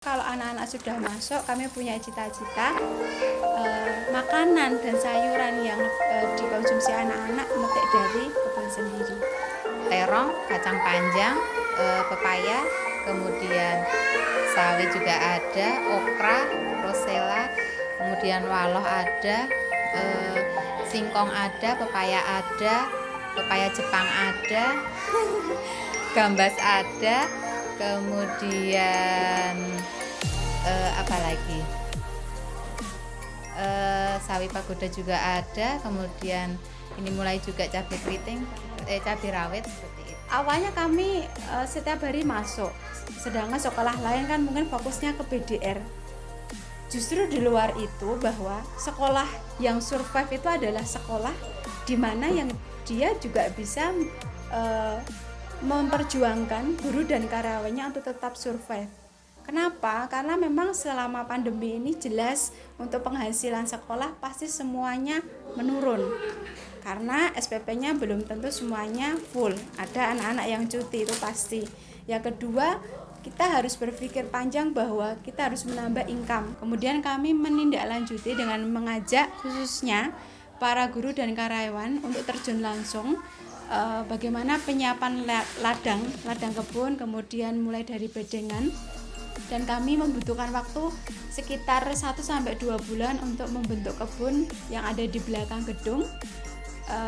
Kalau anak-anak sudah masuk, kami punya cita-cita makanan dan sayuran yang dikonsumsi anak-anak metik dari kebun sendiri. Terong, kacang panjang, pepaya, kemudian sawi juga ada, okra, rosella, kemudian waloh ada, singkong ada, pepaya Jepang ada, gambas ada, kemudian apa lagi? Sawi pagoda juga ada, kemudian ini mulai juga cabai keriting, cabai rawit seperti itu. Awalnya kami setiap hari masuk, sedangkan sekolah lain kan mungkin fokusnya ke PDR. Justru di luar itu bahwa sekolah yang survive itu adalah sekolah di mana yang dia juga bisa memperjuangkan guru dan karyawannya untuk tetap survive. Kenapa? Karena memang selama pandemi ini jelas untuk penghasilan sekolah pasti semuanya menurun. Karena SPP-nya belum tentu semuanya full. Ada anak-anak yang cuti itu pasti. Yang kedua, kita harus berpikir panjang bahwa kita harus menambah income. Kemudian kami menindaklanjuti dengan mengajak khususnya para guru dan karyawan untuk terjun langsung bagaimana penyiapan ladang kebun, kemudian mulai dari bedengan. Dan kami membutuhkan waktu sekitar 1-2 bulan untuk membentuk kebun yang ada di belakang gedung.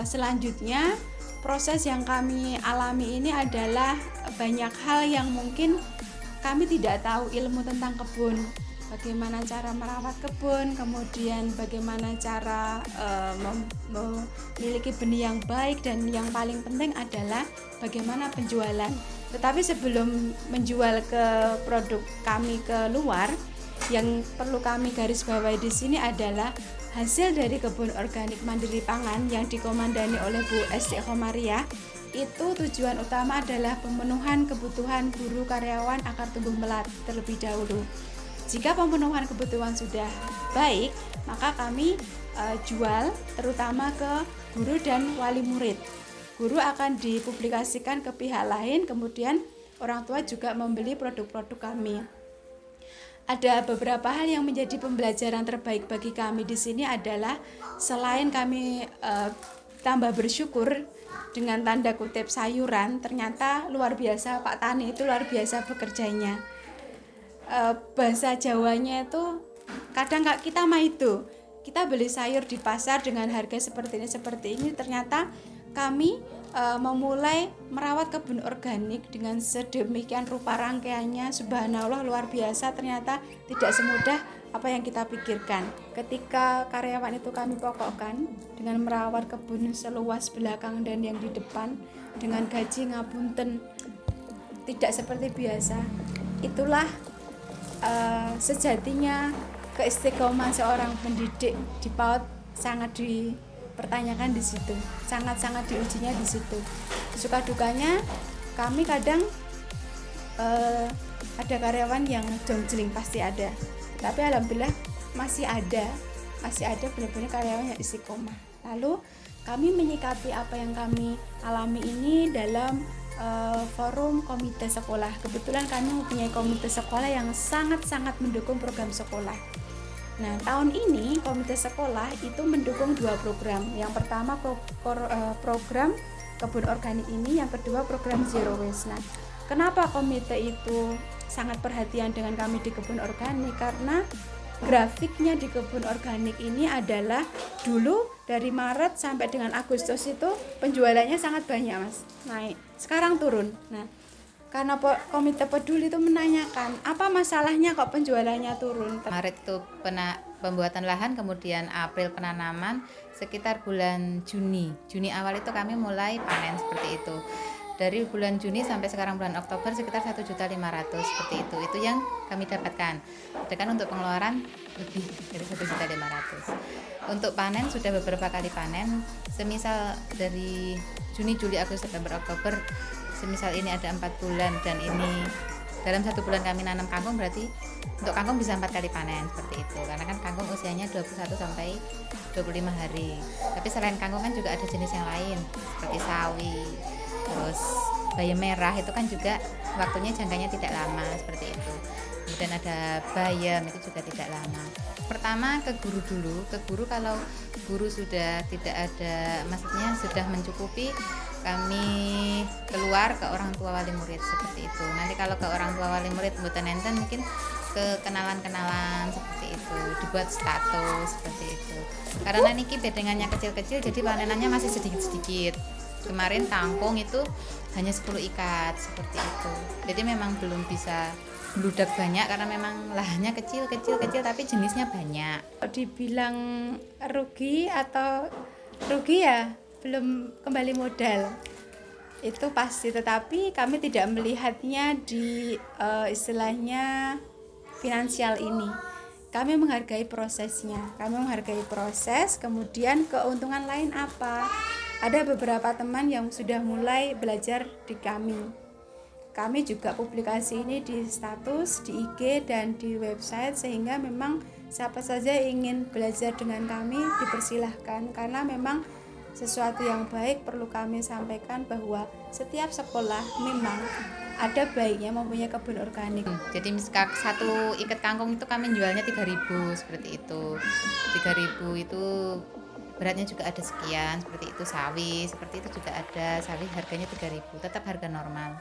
Selanjutnya proses yang kami alami ini adalah banyak hal yang mungkin kami tidak tahu ilmu tentang kebun, bagaimana cara merawat kebun, kemudian bagaimana cara memiliki benih yang baik, dan yang paling penting adalah bagaimana penjualan. Tetapi sebelum menjual ke produk kami ke luar, yang perlu kami garis bawahi di sini adalah hasil dari kebun organik mandiri pangan yang dikomandani oleh Bu Esti Khomaria. Itu tujuan utama adalah pemenuhan kebutuhan guru karyawan agar tumbuh melat terlebih dahulu. Jika pemenuhan kebutuhan sudah baik, maka kami jual terutama ke guru dan wali murid. Guru akan dipublikasikan ke pihak lain, kemudian orang tua juga membeli produk-produk kami. Ada beberapa hal yang menjadi pembelajaran terbaik bagi kami di sini adalah selain kami tambah bersyukur dengan tanda kutip sayuran, ternyata luar biasa Pak Tani itu luar biasa bekerjanya. Bahasa Jawanya itu kadang kita itu kita beli sayur di pasar dengan harga seperti ini, ternyata kami memulai merawat kebun organik dengan sedemikian rupa rangkaiannya, subhanallah luar biasa, ternyata tidak semudah apa yang kita pikirkan. Ketika karyawan itu kami pokokkan dengan merawat kebun seluas belakang dan yang di depan dengan gaji ngapunten tidak seperti biasa. Itulah sejatinya keistiqomahan seorang pendidik di PAUD sangat dipertanyakan di situ, sangat-sangat diujinya di situ. Suka dukanya kami kadang ada karyawan yang jongjling, pasti ada, tapi alhamdulillah masih ada benar-benar karyawan yang istiqomah. Lalu kami menyikapi apa yang kami alami ini dalam forum komite sekolah. Kebetulan kami mempunyai komite sekolah yang sangat-sangat mendukung program sekolah. Nah, tahun ini komite sekolah itu mendukung 2 program. Yang pertama program kebun organik ini, yang kedua program Zero Waste. Nah, kenapa komite itu sangat perhatian dengan kami di kebun organik? Karena grafiknya di kebun organik ini adalah dulu dari Maret sampai dengan Agustus itu penjualannya sangat banyak, Mas, naik. Sekarang turun. Nah, karena komite peduli itu menanyakan apa masalahnya kok penjualannya turun. Maret itu pembuatan lahan, kemudian April penanaman, sekitar bulan Juni awal itu kami mulai panen seperti itu. Dari bulan Juni sampai sekarang bulan Oktober sekitar 1.500.000 seperti itu yang kami dapatkan. Sedangkan untuk pengeluaran lebih dari 1.500.000. Untuk panen sudah beberapa kali panen, semisal dari Juni, Juli, Agustus, September, Oktober, semisal ini ada 4 bulan dan ini dalam 1 bulan kami nanam kangkung, berarti untuk kangkung bisa 4 kali panen seperti itu, karena kan kangkung usianya 21 sampai 25 hari. Tapi selain kangkung kan juga ada jenis yang lain seperti sawi, terus bayam merah, itu kan juga waktunya jangkanya tidak lama seperti itu. kemudian ada bayam, itu juga tidak lama. Pertama ke guru dulu, ke guru. Kalau guru sudah tidak ada, maksudnya sudah mencukupi, kami keluar ke orang tua wali murid seperti itu. Nanti kalau ke orang tua wali murid mboten enten, mungkin ke kenalan-kenalan seperti itu, dibuat status seperti itu. Karena niki bedengannya kecil-kecil, jadi panenannya masih sedikit-sedikit. Kemarin kangkung itu hanya 10 ikat seperti itu. Jadi memang belum bisa bludak banyak karena memang lahannya kecil, tapi jenisnya banyak. Dibilang rugi atau rugi ya, belum kembali modal. Itu pasti, tetapi kami tidak melihatnya di istilahnya finansial ini. Kami menghargai prosesnya, kemudian keuntungan lain apa. Ada beberapa teman yang sudah mulai belajar di kami. Kami juga publikasi ini di status, di IG, dan di website, sehingga memang siapa saja ingin belajar dengan kami dipersilahkan, karena memang sesuatu yang baik perlu kami sampaikan bahwa setiap sekolah memang ada baiknya mempunyai kebun organik. Jadi satu ikat kangkung itu kami jualnya 3.000 seperti itu. 3.000 itu beratnya juga ada sekian, seperti itu. Sawi seperti itu juga ada, sawi harganya 3.000, tetap harga normal.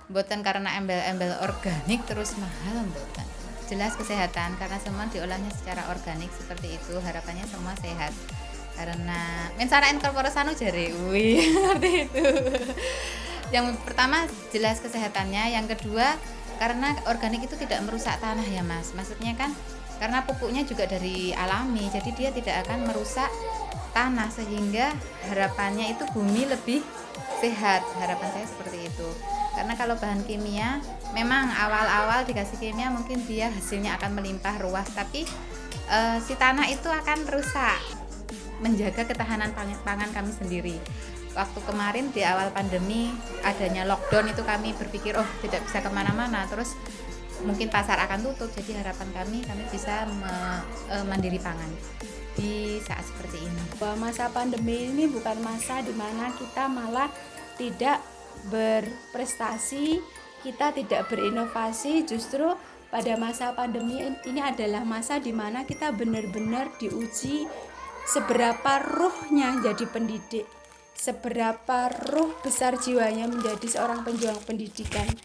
Mboten karena embel-embel organik terus mahal, mboten. Jelas kesehatan karena semua diolahnya secara organik seperti itu, harapannya semua sehat. Karena mensara incorporasano jare, seperti itu. Yang pertama jelas kesehatannya, yang kedua karena organik itu tidak merusak tanah ya Mas. Maksudnya kan karena pupuknya juga dari alami, jadi dia tidak akan merusak tanah, sehingga harapannya itu bumi lebih sehat. Harapan saya seperti itu. Karena kalau bahan kimia memang awal-awal dikasih kimia mungkin dia hasilnya akan melimpah ruas, tapi si tanah itu akan rusak. Menjaga ketahanan pangan kami sendiri. Waktu kemarin di awal pandemi adanya lockdown itu kami berpikir tidak bisa kemana-mana, terus mungkin pasar akan tutup, jadi harapan kami bisa mandiri pangan di saat seperti ini. Bahwa masa pandemi ini bukan masa di mana kita malah tidak berprestasi, kita tidak berinovasi. Justru pada masa pandemi ini adalah masa di mana kita benar-benar diuji seberapa ruhnya jadi pendidik, seberapa ruh besar jiwanya menjadi seorang penjuang pendidikan.